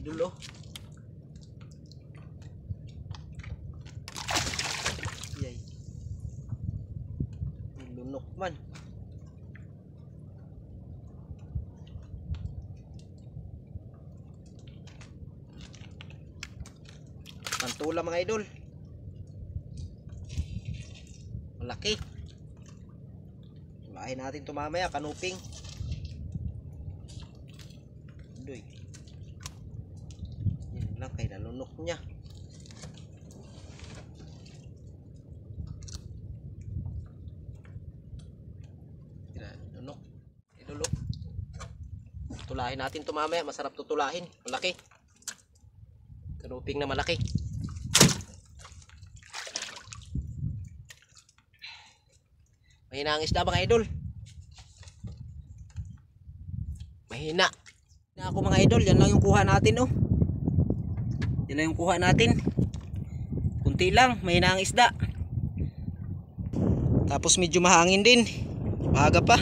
idol oh. Yay. Lunok man. Pantula mga idol. Malaki. Tulahin natin ito mamaya, kanuping. Doy. Yan lang kay nalunok niya. Nalunok. Ilulok. Tulahin natin ito mamaya, masarap tutulahin. Malaki. Kanuping na malaki. Mahina ang isda mga idol. Mahina. Na ako mga idol, yan lang yung kuha natin oh. Yan lang yung kuha natin. Kunti lang, mahina ang isda. Tapos medyo mahangin din. Maaga pa.